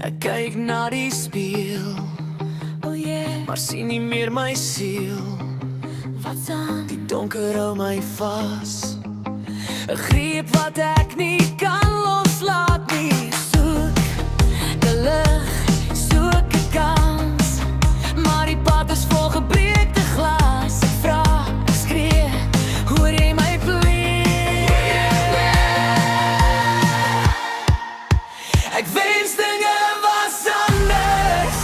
Ek kyk na die spieël, Oh yeah, maar sien nie meer my siel. wat dan? Die donker hou my vas, 'n greep wat ek nie kan loslaat nie. Soek die lig, soek 'n kans, Maar die pad is vol gebreekte glas. Ek vra, ek skree, hoor jy my pleeg? Ek wens dinge was anders,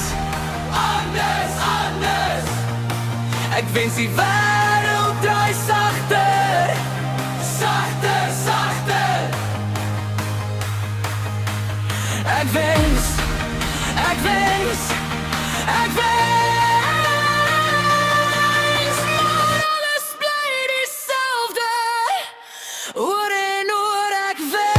anders, anders. Ek wens die wêreld draai sagter, sagter, sagter. Ek wens, ek wens, ek wens, maar alles bly dieselfde. Oor en oor ek wens.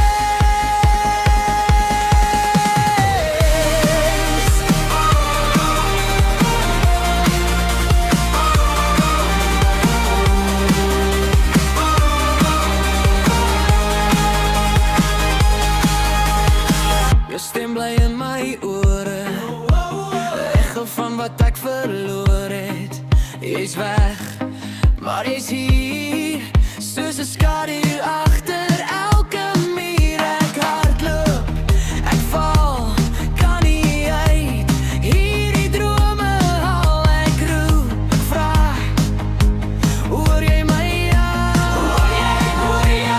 Jou stem bly in my ore, 'n echo van wat ek verloor het. Jy's weg, maar jy's hier, soos 'n skadu agter elke muur. Ek hardloop, ek val, kan nie uit hierdie drome haal. Ek roep, ek vra, hoor jy my? Hoor jy?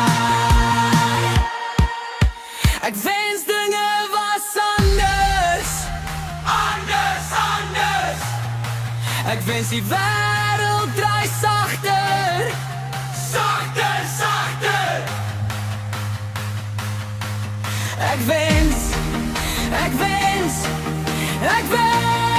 Ek wens dinge was anders, anders, anders. Ek wens die wêreld draai sagter, sagter, sagter. Ek wens, ek wens, ek wens.